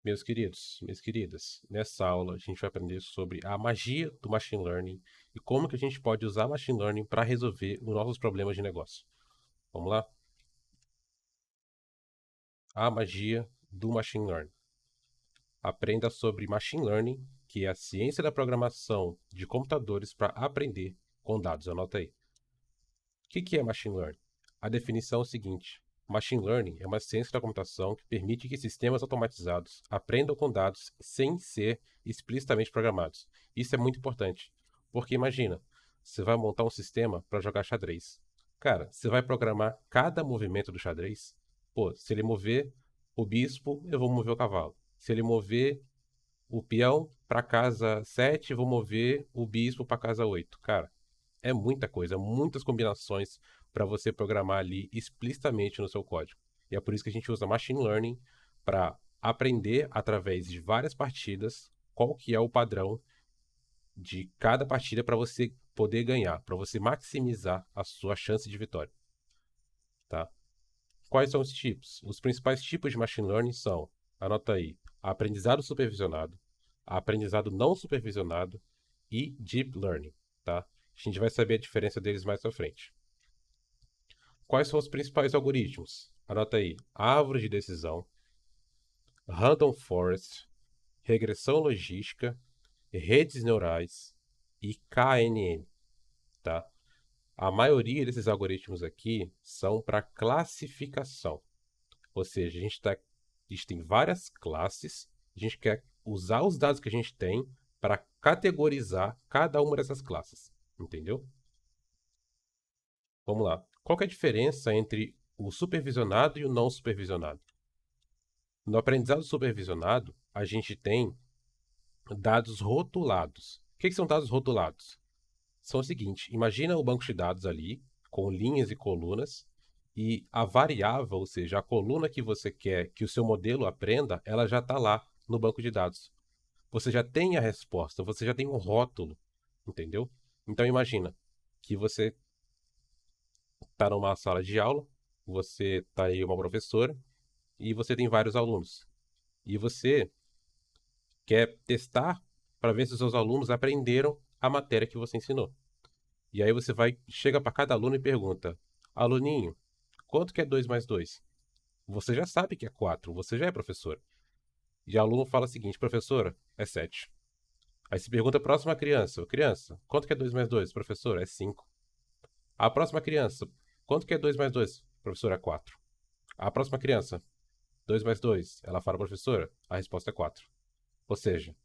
Meus queridos, minhas queridas, nessa aula a gente vai aprender sobre a magia do Machine Learning e como que a gente pode usar Machine Learning para resolver os nossos problemas de negócio. Vamos lá? A magia do Machine Learning. Aprenda sobre Machine Learning, que é a ciência da programação de computadores para aprender com dados. Anota aí. O que é Machine Learning? A definição é o seguinte: Machine Learning é uma ciência da computação que permite que sistemas automatizados aprendam com dados sem ser explicitamente programados. Isso é muito importante, porque imagina, você vai montar um sistema para jogar xadrez. Cara, você vai programar cada movimento do xadrez? Pô, se ele mover o bispo, eu vou mover o cavalo. Se ele mover o peão para casa 7, eu vou mover o bispo para casa 8. Cara, é muita coisa, muitas combinações para você programar ali explicitamente no seu código. E é por isso que a gente usa Machine Learning para aprender através de várias partidas qual que é o padrão de cada partida para você poder ganhar, para você maximizar a sua chance de vitória, tá? Quais são os tipos? Os principais tipos de Machine Learning são, anota aí, aprendizado supervisionado, aprendizado não supervisionado e Deep Learning, tá? A gente vai saber a diferença deles mais pra frente. Quais são os principais algoritmos? Anota aí, árvore de decisão, random forest, regressão logística, redes neurais e KNN, tá? A maioria desses algoritmos aqui são para classificação. Ou seja, a gente tem várias classes, a gente quer usar os dados que a gente tem para categorizar cada uma dessas classes. Entendeu? Vamos lá. Qual que é a diferença entre o supervisionado e o não supervisionado? No aprendizado supervisionado, a gente tem dados rotulados. O que são dados rotulados? São o seguinte: imagina o banco de dados ali, com linhas e colunas, e a variável, ou seja, a coluna que você quer que o seu modelo aprenda, ela já está lá no banco de dados. Você já tem a resposta, você já tem um rótulo, entendeu? Então imagina que você está numa sala de aula, você está aí uma professora, e você tem vários alunos. E você quer testar para ver se os seus alunos aprenderam a matéria que você ensinou. E aí você chega para cada aluno e pergunta: aluninho, quanto que é 2 mais 2? Você já sabe que é 4, você já é professor. E o aluno fala o seguinte: professora, é 7. Aí se pergunta a próxima criança: criança, quanto que é 2 mais 2? Professor, é 5. A próxima criança: quanto que é 2 mais 2? Professor, é 4. A próxima criança: 2 mais 2. Ela fala: professora, a resposta é 4. Ou seja,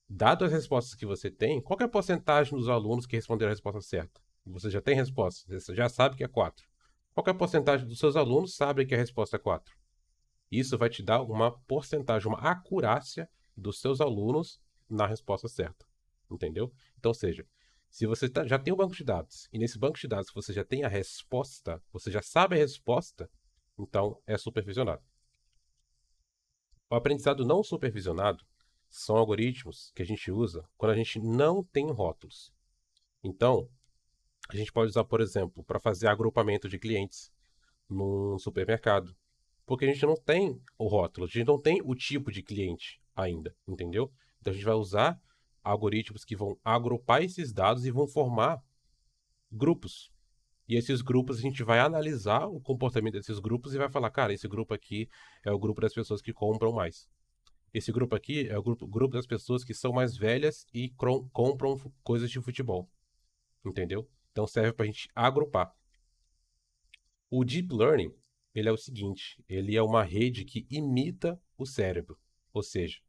dado as respostas que você tem, qual que é a porcentagem dos alunos que responderam a resposta certa? Você já tem resposta, você já sabe que é 4. Qual que é a porcentagem dos seus alunos que sabem que a resposta é 4? Isso vai te dar uma porcentagem, uma acurácia dos seus alunos na resposta certa. Entendeu? Então, ou seja, se você já tem um banco de dados, e nesse banco de dados você já tem a resposta, você já sabe a resposta, então é supervisionado. O aprendizado não supervisionado são algoritmos que a gente usa quando a gente não tem rótulos. Então, a gente pode usar, por exemplo, para fazer agrupamento de clientes num supermercado. Porque a gente não tem o rótulo, a gente não tem o tipo de cliente ainda, entendeu? Então a gente vai usar algoritmos que vão agrupar esses dados e vão formar grupos. E esses grupos a gente vai analisar o comportamento desses grupos e vai falar, cara, esse grupo aqui é o grupo das pessoas que compram mais. Esse grupo aqui é o grupo das pessoas que são mais velhas e compram coisas de futebol. Entendeu? Então serve para a gente agrupar. O Deep Learning, ele é o seguinte, ele é uma rede que imita o cérebro. Ou seja,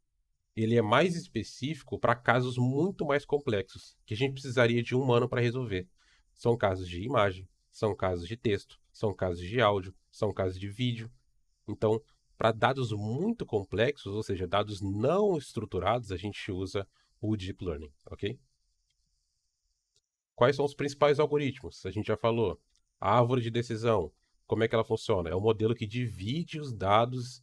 ele é mais específico para casos muito mais complexos, que a gente precisaria de um humano para resolver. São casos de imagem, são casos de texto, são casos de áudio, são casos de vídeo. Então, para dados muito complexos, ou seja, dados não estruturados, a gente usa o Deep Learning, ok? Quais são os principais algoritmos? A gente já falou. A árvore de decisão, como é que ela funciona? É um modelo que divide os dados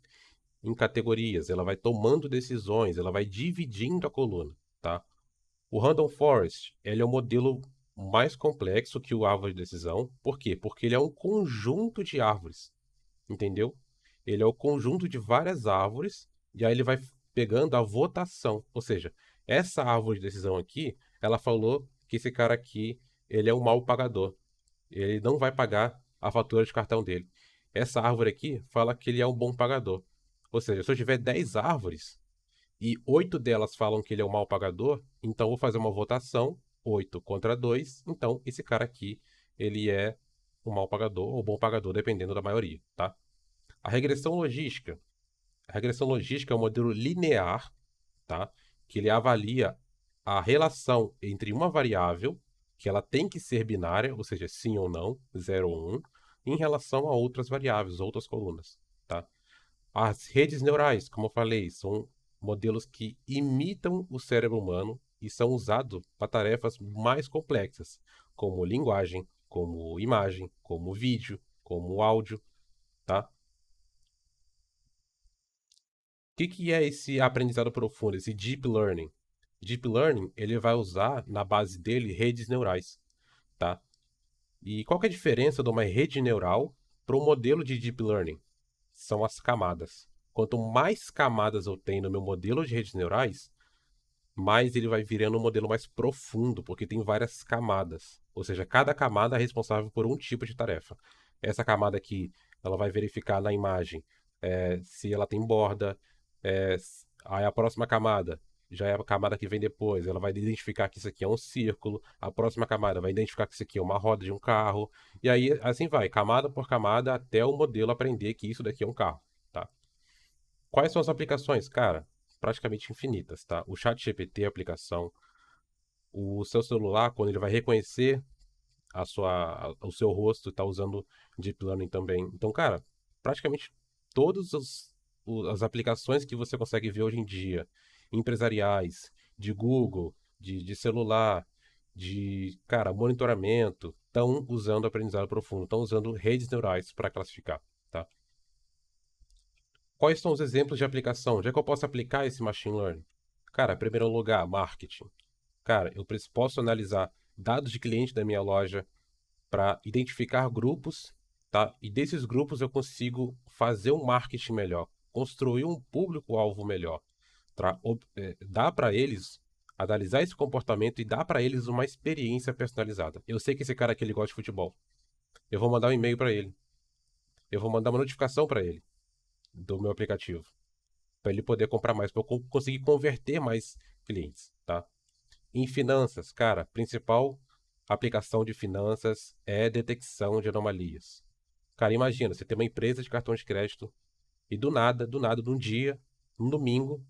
em categorias, ela vai tomando decisões, ela vai dividindo a coluna, tá? O Random Forest, ele é um modelo mais complexo que o árvore de decisão. Por quê? Porque ele é um conjunto de árvores, entendeu? Ele é o conjunto de várias árvores, e aí ele vai pegando a votação. Ou seja, essa árvore de decisão aqui, ela falou que esse cara aqui, ele é um mau pagador. Ele não vai pagar a fatura de cartão dele. Essa árvore aqui fala que ele é um bom pagador. Ou seja, se eu tiver 10 árvores e 8 delas falam que ele é um mau pagador, então eu vou fazer uma votação, 8 contra 2, então esse cara aqui, ele é um mau pagador ou bom pagador, dependendo da maioria, tá? A regressão logística. A regressão logística é um modelo linear, tá? Que ele avalia a relação entre uma variável, que ela tem que ser binária, ou seja, sim ou não, 0 ou 1, em relação a outras variáveis, outras colunas, tá? As redes neurais, como eu falei, são modelos que imitam o cérebro humano e são usados para tarefas mais complexas, como linguagem, como imagem, como vídeo, como áudio, tá? O que é esse aprendizado profundo, esse deep learning? Deep learning, ele vai usar na base dele redes neurais, tá? E qual que é a diferença de uma rede neural para um modelo de deep learning? São as camadas. Quanto mais camadas eu tenho no meu modelo de redes neurais, mais ele vai virando um modelo mais profundo, porque tem várias camadas. Ou seja, cada camada é responsável por um tipo de tarefa. Essa camada aqui, ela vai verificar na imagem se ela tem borda. Aí a próxima camada, já é a camada que vem depois, ela vai identificar que isso aqui é um círculo. A próxima camada vai identificar que isso aqui é uma roda de um carro. E aí, assim vai, camada por camada, até o modelo aprender que isso daqui é um carro, tá? Quais são as aplicações? Cara, praticamente infinitas, tá? O ChatGPT é a aplicação. O seu celular, quando ele vai reconhecer o seu rosto, está usando Deep Learning também. Então, cara, praticamente todas as aplicações que você consegue ver hoje em dia, empresariais, de Google, de celular, cara, monitoramento, estão usando aprendizado profundo, estão usando redes neurais para classificar, tá? Quais são os exemplos de aplicação? Onde é que eu posso aplicar esse machine learning? Cara, em primeiro lugar, marketing. Cara, eu posso analisar dados de cliente da minha loja para identificar grupos, tá? E desses grupos eu consigo fazer um marketing melhor, construir um público-alvo melhor, dar para eles analisar esse comportamento e dar para eles uma experiência personalizada. Eu sei que esse cara aqui ele gosta de futebol. Eu vou mandar um e-mail para ele. Eu vou mandar uma notificação para ele do meu aplicativo, para ele poder comprar mais, para eu conseguir converter mais clientes, tá? Em finanças, cara, principal aplicação de finanças é detecção de anomalias. Cara, imagina, você tem uma empresa de cartão de crédito e do nada, num dia, num domingo,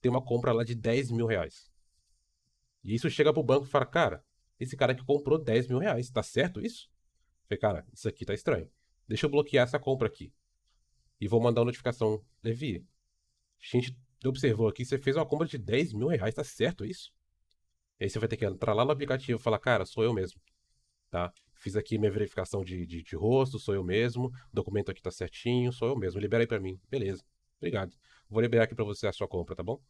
tem uma compra lá de 10 mil reais. E isso chega pro banco e fala, cara, esse cara que comprou 10 mil reais, tá certo isso? Eu falei, cara, isso aqui tá estranho. Deixa eu bloquear essa compra aqui. E vou mandar uma notificação. Levi, a gente observou aqui, você fez uma compra de 10 mil reais, tá certo isso? E aí você vai ter que entrar lá no aplicativo e falar, cara, sou eu mesmo, tá? Fiz aqui minha verificação de rosto, sou eu mesmo, o documento aqui tá certinho, sou eu mesmo, libera aí pra mim. Beleza, obrigado. Vou liberar aqui pra você a sua compra, tá bom?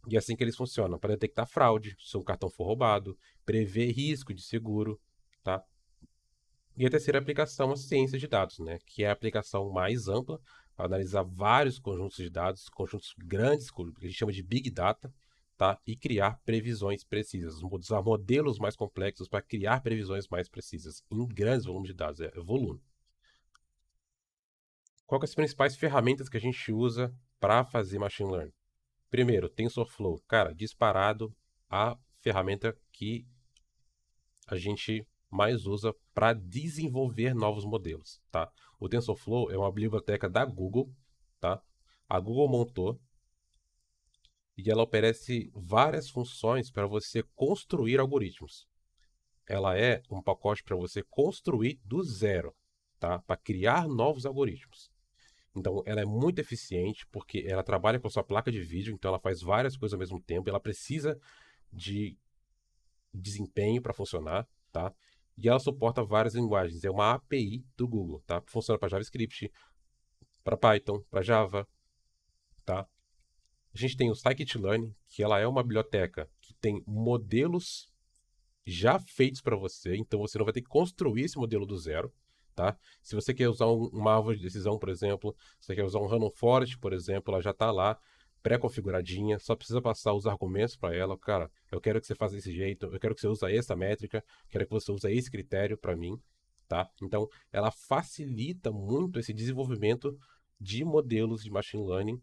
E é assim que eles funcionam, para detectar fraude, se um cartão for roubado, prever risco de seguro, tá? E a terceira aplicação é a ciência de dados, né? Que é a aplicação mais ampla, para analisar vários conjuntos de dados, conjuntos grandes, que a gente chama de Big Data, tá? E criar previsões precisas, usar modelos mais complexos para criar previsões mais precisas em grandes volumes de dados, é volume. Quais são as principais ferramentas que a gente usa para fazer machine learning? Primeiro, TensorFlow. Cara, disparado a ferramenta que a gente mais usa para desenvolver novos modelos, tá? O TensorFlow é uma biblioteca da Google, tá? A Google montou e ela oferece várias funções para você construir algoritmos. Ela é um pacote para você construir do zero, tá? Para criar novos algoritmos. Então, ela é muito eficiente porque ela trabalha com a sua placa de vídeo, então ela faz várias coisas ao mesmo tempo. Ela precisa de desempenho para funcionar, tá? E ela suporta várias linguagens. É uma API do Google, tá? Funciona para JavaScript, para Python, para Java, tá? A gente tem o Scikit-learn, que ela é uma biblioteca que tem modelos já feitos para você, então você não vai ter que construir esse modelo do zero, tá? Se você quer usar uma árvore de decisão, por exemplo, se você quer usar um random forest, por exemplo, ela já está lá pré-configuradinha, só precisa passar os argumentos para ela. Cara, eu quero que você faça desse jeito, eu quero que você use essa métrica, quero que você use esse critério para mim, tá? Então, ela facilita muito esse desenvolvimento de modelos de machine learning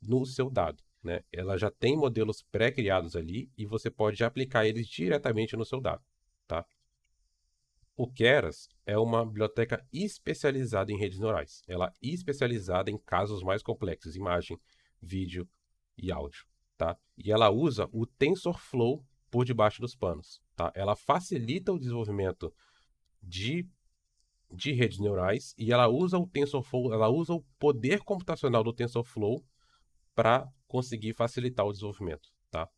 no seu dado, né? Ela já tem modelos pré-criados ali e você pode aplicar eles diretamente no seu dado, tá? O Keras é uma biblioteca especializada em redes neurais. Ela é especializada em casos mais complexos, imagem, vídeo e áudio, tá? E ela usa o TensorFlow por debaixo dos panos, tá? Ela facilita o desenvolvimento de, de redes neurais e ela usa o TensorFlow, ela usa o poder computacional do TensorFlow para conseguir facilitar o desenvolvimento, tá?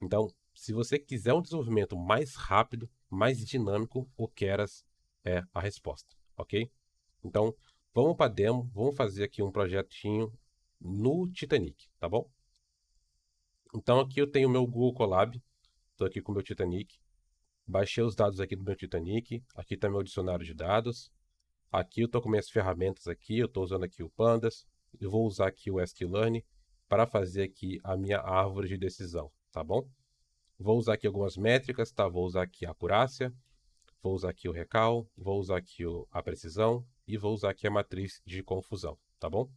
Então, se você quiser um desenvolvimento mais rápido, mais dinâmico, o Keras é a resposta, ok? Então, vamos para a demo, vamos fazer aqui um projetinho no Titanic, tá bom? Então, aqui eu tenho o meu Google Colab, estou aqui com o meu Titanic, baixei os dados aqui do meu Titanic, aqui está meu dicionário de dados, aqui eu estou com minhas ferramentas aqui, eu estou usando aqui o Pandas, eu vou usar aqui o sklearn para fazer aqui a minha árvore de decisão, tá bom? Vou usar aqui algumas métricas, tá? Vou usar aqui a acurácia, vou usar aqui o recal, vou usar aqui a precisão e vou usar aqui a matriz de confusão, tá bom?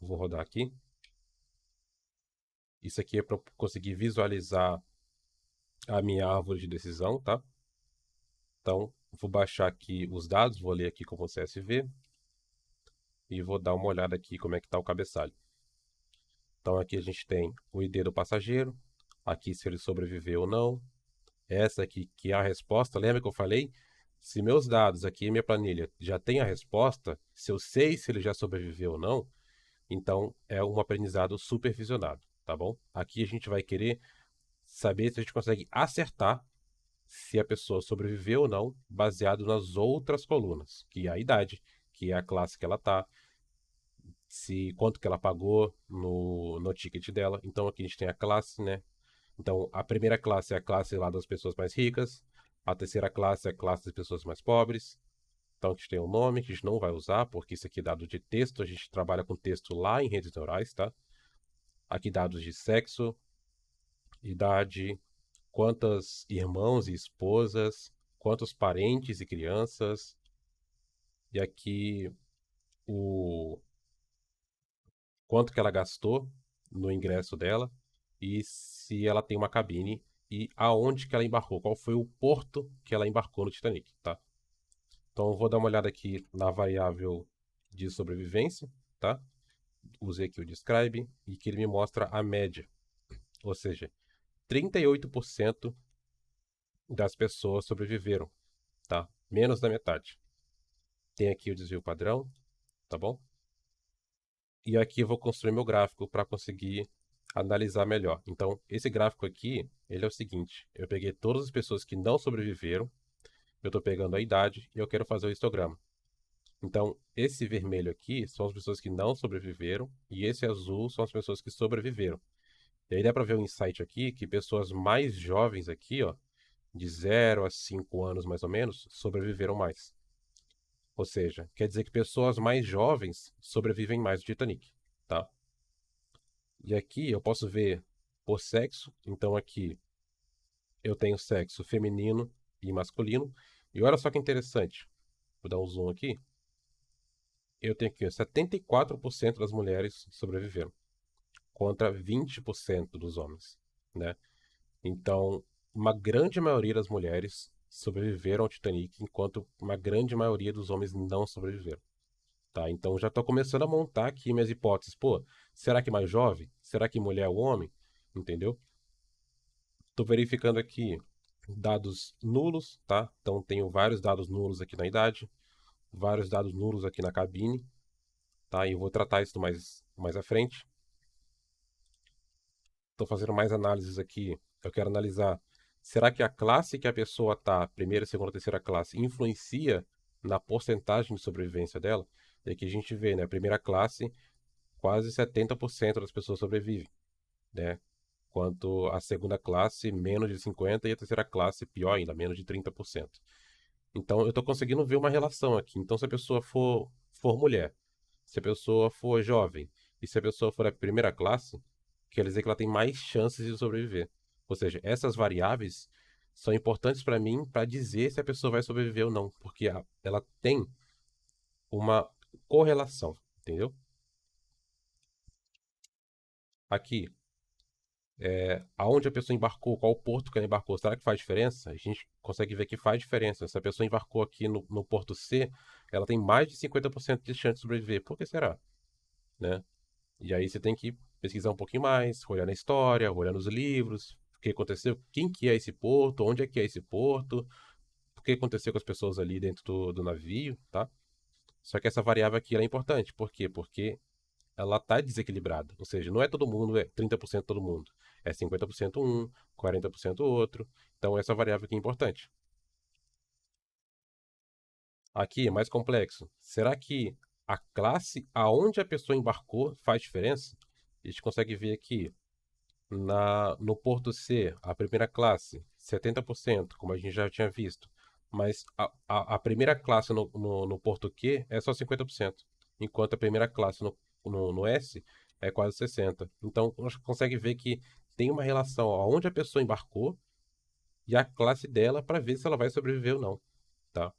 Vou rodar aqui. Isso aqui é para conseguir visualizar a minha árvore de decisão, tá? Então, vou baixar aqui os dados, vou ler aqui como CSV e vou dar uma olhada aqui como é que está o cabeçalho. Então, aqui a gente tem o ID do passageiro, aqui se ele sobreviveu ou não, essa aqui que é a resposta. Lembra que eu falei? Se meus dados aqui em minha planilha já tem a resposta, se eu sei se ele já sobreviveu ou não, então é um aprendizado supervisionado, tá bom? Aqui a gente vai querer saber se a gente consegue acertar se a pessoa sobreviveu ou não, baseado nas outras colunas, que é a idade, que é a classe que ela tá, se quanto que ela pagou no ticket dela. Então aqui a gente tem a classe, né? Então, a primeira classe é a classe lá das pessoas mais ricas, a terceira classe é a classe das pessoas mais pobres. Então, a gente tem um nome que a gente não vai usar, porque isso aqui é dado de texto, a gente trabalha com texto lá em redes neurais, tá? Aqui dados de sexo, idade, quantos irmãos e esposas, quantos parentes e crianças. E aqui o quanto que ela gastou no ingresso dela e se ela tem uma cabine e aonde que ela embarcou, qual foi o porto que ela embarcou no Titanic, tá? Então eu vou dar uma olhada aqui na variável de sobrevivência, tá? Usei aqui o describe e que ele me mostra a média, ou seja, 38% das pessoas sobreviveram, tá? Menos da metade. Tem aqui o desvio padrão, tá bom? E aqui eu vou construir meu gráfico para conseguir analisar melhor. Então, esse gráfico aqui, ele é o seguinte, eu peguei todas as pessoas que não sobreviveram, eu estou pegando a idade e eu quero fazer o histograma. Então, esse vermelho aqui são as pessoas que não sobreviveram e esse azul são as pessoas que sobreviveram. E aí dá para ver o insight aqui que pessoas mais jovens aqui, ó, de 0 a 5 anos mais ou menos, sobreviveram mais. Ou seja, quer dizer que pessoas mais jovens sobrevivem mais do Titanic, tá? E aqui eu posso ver por sexo. Então aqui eu tenho sexo feminino e masculino. E olha só que interessante. Vou dar um zoom aqui. Eu tenho aqui 74% das mulheres sobreviveram contra 20% dos homens, né? Então, uma grande maioria das mulheres sobreviveram ao Titanic, enquanto uma grande maioria dos homens não sobreviveram. Tá? Então já estou começando a montar aqui minhas hipóteses. Pô, será que mais jovem? Será que mulher ou homem? Entendeu? Estou verificando aqui dados nulos, tá? Então tenho vários dados nulos aqui na idade, vários dados nulos aqui na cabine, tá? E eu vou tratar isso mais à frente. Estou fazendo mais análises aqui. Eu quero analisar, será que a classe que a pessoa tá, primeira, segunda, terceira classe, influencia na porcentagem de sobrevivência dela? E aqui a gente vê, né? A primeira classe, quase 70% das pessoas sobrevivem, né? Quanto a segunda classe, menos de 50%, e a terceira classe, pior ainda, menos de 30%. Então, eu estou conseguindo ver uma relação aqui. Então, se a pessoa for mulher, se a pessoa for jovem, E se a pessoa for a primeira classe, quer dizer que ela tem mais chances de sobreviver. Ou seja, essas variáveis são importantes para mim para dizer se a pessoa vai sobreviver ou não, porque ela tem uma correlação, entendeu? Aqui, aonde a pessoa embarcou, qual porto que ela embarcou, será que faz diferença? A gente consegue ver que faz diferença. Se a pessoa embarcou aqui no porto C, ela tem mais de 50% de chance de sobreviver. Por que será? Né? E aí você tem que pesquisar um pouquinho mais, olhar na história, olhar nos livros, o que aconteceu, quem que é esse porto, onde é que é esse porto, o que aconteceu com as pessoas ali dentro do navio, tá? Só que essa variável aqui ela é importante. Por quê? Porque ela está desequilibrada. Ou seja, não é todo mundo, é 30% todo mundo. É 50% um, 40% outro. Então essa variável aqui é importante. Aqui é mais complexo. Será que a classe aonde a pessoa embarcou faz diferença? A gente consegue ver aqui no Porto C, a primeira classe, 70%, como a gente já tinha visto. Mas a primeira classe no Porto Q é só 50%, enquanto a primeira classe no S é quase 60%. Então, a gente consegue ver que tem uma relação aonde a pessoa embarcou e a classe dela para ver se ela vai sobreviver ou não. Tá?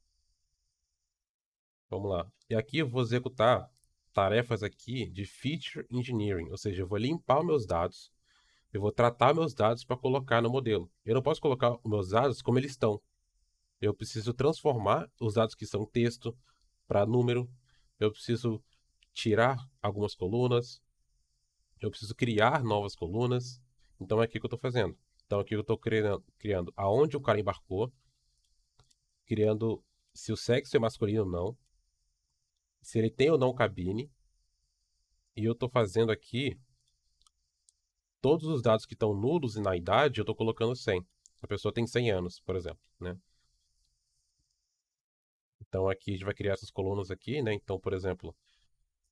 Vamos lá. E aqui eu vou executar tarefas aqui de Feature Engineering, ou seja, eu vou limpar os meus dados. Eu vou tratar meus dados para colocar no modelo. Eu não posso colocar os meus dados como eles estão. Eu preciso transformar os dados que são texto para número. Eu preciso tirar algumas colunas. Eu preciso criar novas colunas. Então é aqui que eu estou fazendo. Então aqui eu estou criando aonde o cara embarcou, criando se o sexo é masculino ou não, se ele tem ou não cabine. E eu estou fazendo aqui todos os dados que estão nulos e na idade, eu estou colocando 100. A pessoa tem 100 anos, por exemplo, né? Então aqui a gente vai criar essas colunas aqui, né? Então, por exemplo,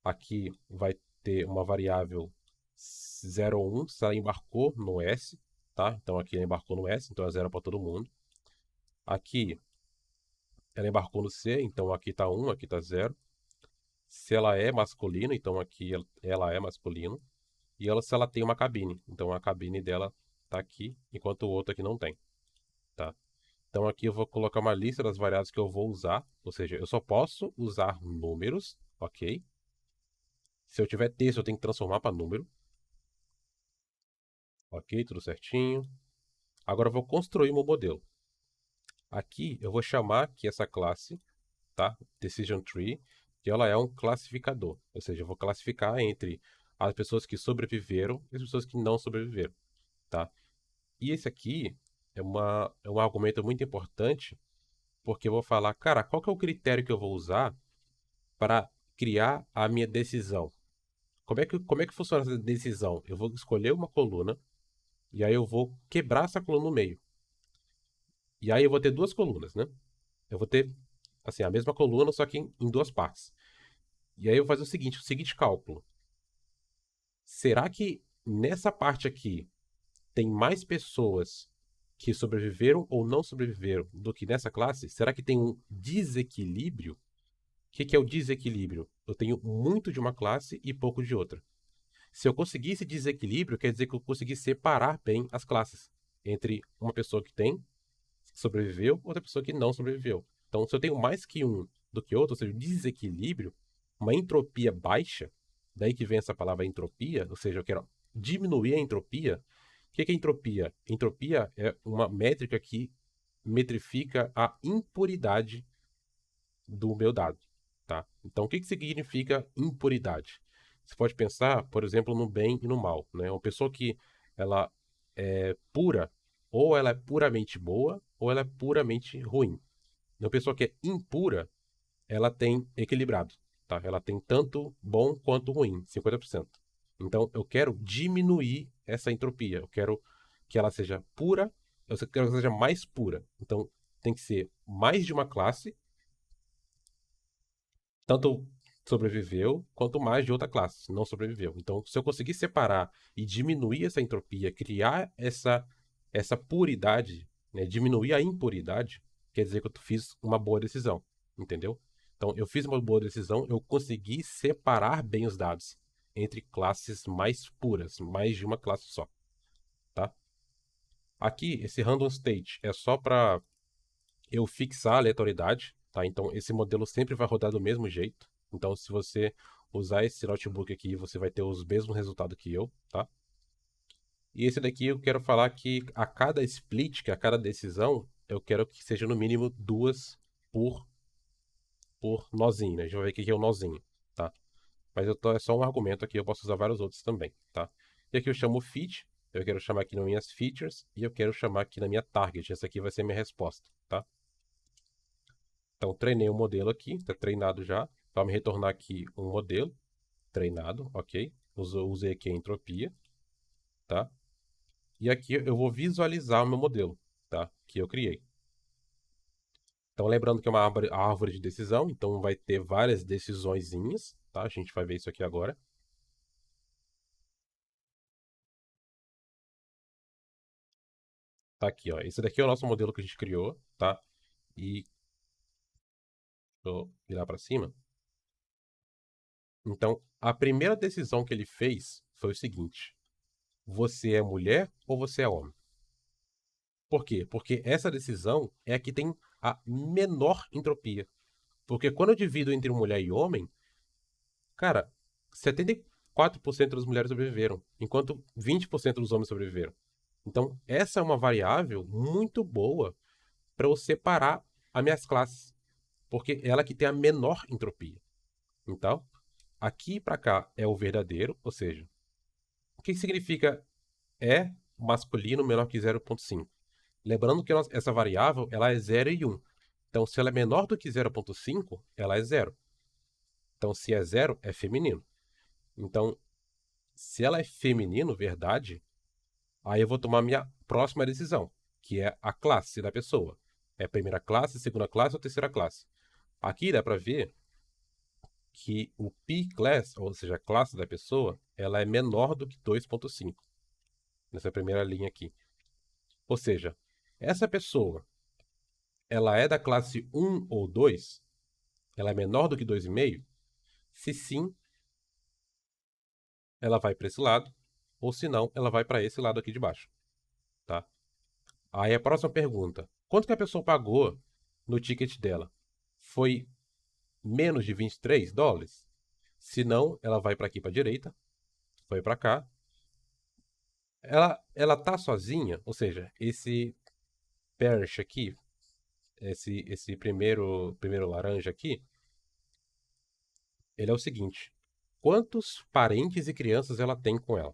aqui vai ter uma variável 0 ou 1 se ela embarcou no S, tá? Então aqui ela embarcou no S, então é 0 para todo mundo. Aqui ela embarcou no C, então aqui está 1, aqui está 0. Se ela é masculina, então aqui ela é masculino. E se ela tem uma cabine, então a cabine dela está aqui, enquanto o outro aqui não tem, tá? Então aqui eu vou colocar uma lista das variáveis que eu vou usar, ou seja, eu só posso usar números, ok? Se eu tiver texto, eu tenho que transformar para número. Ok, tudo certinho. Agora eu vou construir meu modelo. Aqui eu vou chamar aqui essa classe, tá? Decision Tree, que ela é um classificador. Ou seja, eu vou classificar entre as pessoas que sobreviveram e as pessoas que não sobreviveram, tá? E esse aqui é um argumento muito importante, porque eu vou falar, cara, qual que é o critério que eu vou usar para criar a minha decisão? Como é que funciona essa decisão? Eu vou escolher uma coluna e aí eu vou quebrar essa coluna no meio. E aí eu vou ter duas colunas, né? Eu vou ter, assim, a mesma coluna, só que em duas partes. E aí eu vou fazer o seguinte cálculo. Será que nessa parte aqui tem mais pessoas que sobreviveram ou não sobreviveram do que nessa classe? Será que tem um desequilíbrio? O que é o desequilíbrio? Eu tenho muito de uma classe e pouco de outra. Se eu conseguir esse desequilíbrio, quer dizer que eu consegui separar bem as classes entre uma pessoa que tem, que sobreviveu, e outra pessoa que não sobreviveu. Então, se eu tenho mais que um do que outro, ou seja, desequilíbrio, uma entropia baixa, daí que vem essa palavra entropia, ou seja, eu quero diminuir a entropia. O que é entropia? Entropia é uma métrica que metrifica a impuridade do meu dado, tá? Então, o que significa impuridade? Você pode pensar, por exemplo, no bem e no mal, né? Uma pessoa que ela é pura, ou ela é puramente boa, ou ela é puramente ruim. Uma pessoa que é impura, ela tem equilibrado, tá? Ela tem tanto bom quanto ruim, 50%. Então, eu quero diminuir essa entropia. Eu quero que ela seja pura, eu quero que ela seja mais pura. Então, tem que ser mais de uma classe tanto sobreviveu quanto mais de outra classe não sobreviveu. Então, se eu conseguir separar e diminuir essa entropia, criar essa puridade, né, diminuir a impuridade, quer dizer que eu fiz uma boa decisão, entendeu? Então, eu fiz uma boa decisão, eu consegui separar bem os dados entre classes mais puras, mais de uma classe só, tá? Aqui, esse random state é só para eu fixar a aleatoriedade, tá? Então, esse modelo sempre vai rodar do mesmo jeito. Então, se você usar esse notebook aqui, você vai ter os mesmos resultados que eu, tá? E esse daqui eu quero falar que a cada split, que a cada decisão, eu quero que seja no mínimo duas por, por nozinho, né? A gente vai ver o que é o nozinho, tá? Mas é só um argumento aqui, eu posso usar vários outros também, tá? E aqui eu chamo fit, eu quero chamar aqui nas minhas features, e eu quero chamar aqui na minha target. Essa aqui vai ser a minha resposta, tá? Então, treinei o modelo aqui, está treinado já. Vai me retornar aqui um modelo treinado, ok? Usei aqui a entropia, tá? E aqui eu vou visualizar o meu modelo, tá? Que eu criei. Então, lembrando que é uma árvore de decisão, então vai ter várias decisõezinhas, tá? A gente vai ver isso aqui agora. Tá aqui, ó. Esse daqui é o nosso modelo que a gente criou, tá? E vou virar para cima. Então, a primeira decisão que ele fez foi o seguinte: você é mulher ou você é homem? Por quê? Porque essa decisão é a que tem a menor entropia. Porque quando eu divido entre mulher e homem, cara, 74% das mulheres sobreviveram, enquanto 20% dos homens sobreviveram. Então, essa é uma variável muito boa para eu separar as minhas classes, porque ela que tem a menor entropia. Então, aqui para cá é o verdadeiro, ou seja, o que significa é masculino menor que 0,5? Lembrando que essa variável ela é 0 e 1. Então, se ela é menor do que 0,5, ela é 0. Então, se é 0, é feminino. Então, se ela é feminino, verdade, aí eu vou tomar a minha próxima decisão, que é a classe da pessoa. É primeira classe, segunda classe ou terceira classe. Aqui dá para ver que o P-class, ou seja, a classe da pessoa, ela é menor do que 2,5. Nessa primeira linha aqui. Ou seja, essa pessoa, ela é da classe 1 ou 2? Ela é menor do que 2,5? Se sim, ela vai para esse lado, ou se não, ela vai para esse lado aqui de baixo, tá? Aí a próxima pergunta: quanto que a pessoa pagou no ticket dela? Foi menos de US$ 23? Se não, ela vai para aqui para a direita, foi para cá. Ela tá sozinha, ou seja, esse Perish aqui, esse primeiro laranja aqui, ele é o seguinte: quantos parentes e crianças ela tem com ela?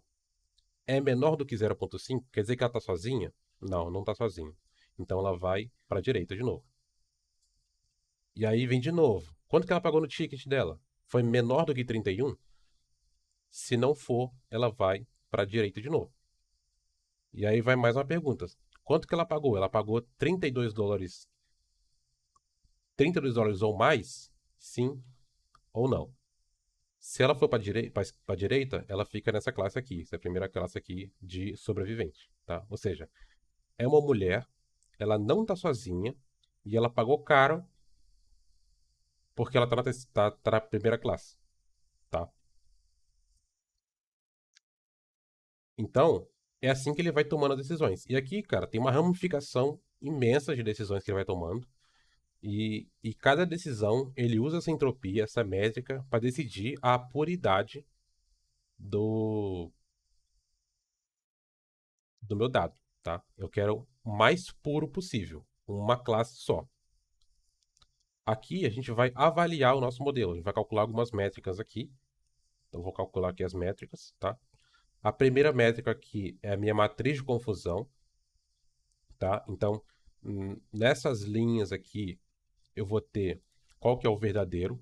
É menor do que 0,5? Quer dizer que ela está sozinha? Não, não está sozinha. Então ela vai para a direita de novo. E aí vem de novo. Quanto que ela pagou no ticket dela? Foi menor do que 31? Se não for, ela vai para a direita de novo. E aí vai mais uma pergunta. Quanto que ela pagou? Ela pagou US$ 32. US$ 32 ou mais? Sim ou não? Se ela for para a direita, ela fica nessa classe aqui. Essa é a primeira classe aqui de sobrevivente, tá? Ou seja, é uma mulher, ela não está sozinha e ela pagou caro porque ela tá na primeira classe, tá? Então, é assim que ele vai tomando as decisões. E aqui, cara, tem uma ramificação imensa de decisões que ele vai tomando. E cada decisão, ele usa essa entropia, essa métrica, para decidir a puridade do, do meu dado, tá? Eu quero o mais puro possível, uma classe só. Aqui a gente vai avaliar o nosso modelo, a gente vai calcular algumas métricas aqui. Então vou calcular aqui as métricas, tá? A primeira métrica aqui é a minha matriz de confusão, tá? Então, nessas linhas aqui, eu vou ter qual que é o verdadeiro,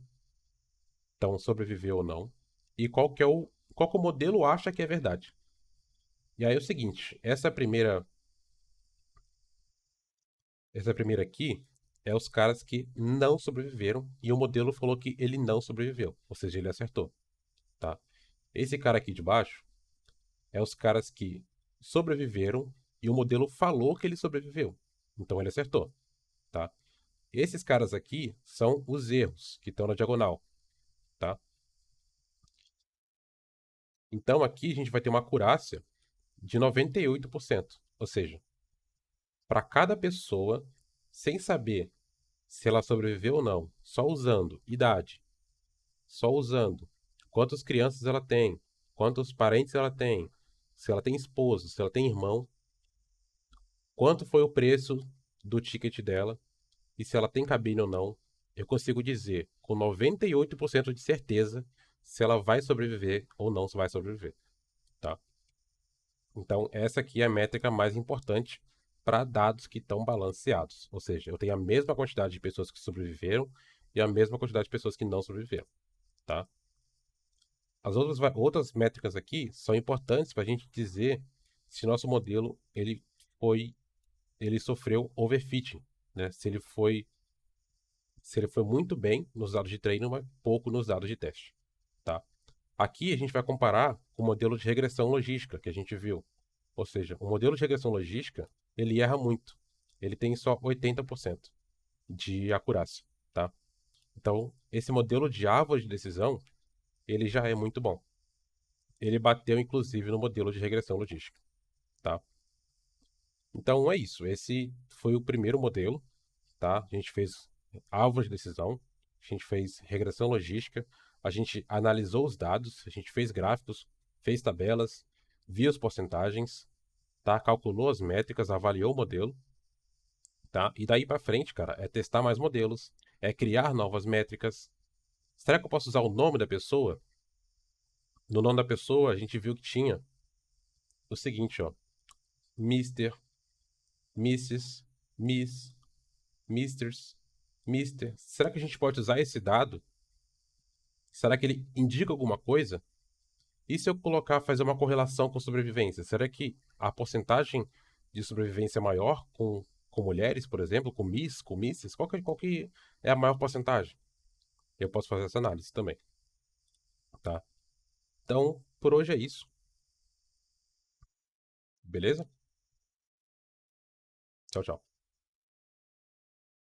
então sobreviveu ou não, e qual que o modelo acha que é verdade. E aí é o seguinte, essa primeira aqui é os caras que não sobreviveram e o modelo falou que ele não sobreviveu, ou seja, ele acertou, tá? Esse cara aqui de baixo é os caras que sobreviveram e o modelo falou que ele sobreviveu, então ele acertou, tá? Esses caras aqui são os erros que estão na diagonal, tá? Então, aqui a gente vai ter uma acurácia de 98%. Ou seja, para cada pessoa, sem saber se ela sobreviveu ou não, só usando idade, só usando quantas crianças ela tem, quantos parentes ela tem, se ela tem esposo, se ela tem irmão, quanto foi o preço do ticket dela e se ela tem cabine ou não, eu consigo dizer com 98% de certeza se ela vai sobreviver ou não vai sobreviver, tá? Então, essa aqui é a métrica mais importante para dados que estão balanceados. Ou seja, eu tenho a mesma quantidade de pessoas que sobreviveram e a mesma quantidade de pessoas que não sobreviveram, tá? As outras métricas aqui são importantes para a gente dizer se nosso modelo ele sofreu overfitting, né? Se ele foi muito bem nos dados de treino, mas pouco nos dados de teste, tá? Aqui a gente vai comparar com o modelo de regressão logística que a gente viu. Ou seja, o modelo de regressão logística, ele erra muito. Ele tem só 80% de acurácia, tá? Então, esse modelo de árvore de decisão, ele já é muito bom. Ele bateu, inclusive, no modelo de regressão logística, tá? Então, é isso. Esse foi o primeiro modelo, tá? A gente fez árvore de decisão, a gente fez regressão logística, a gente analisou os dados, a gente fez gráficos, fez tabelas, viu as porcentagens, tá? Calculou as métricas, avaliou o modelo, tá? E daí para frente, cara, é testar mais modelos, é criar novas métricas. Será que eu posso usar o nome da pessoa? No nome da pessoa, a gente viu que tinha o seguinte, ó: Mister, Mrs, Miss, Misters, Mister. Será que a gente pode usar esse dado? Será que ele indica alguma coisa? E se eu colocar, fazer uma correlação com sobrevivência? Será que a porcentagem de sobrevivência é maior com mulheres, por exemplo, com Miss, com Misses? Qual que é a maior porcentagem? Eu posso fazer essa análise também, tá? Então, por hoje é isso, beleza? Tchau, tchau.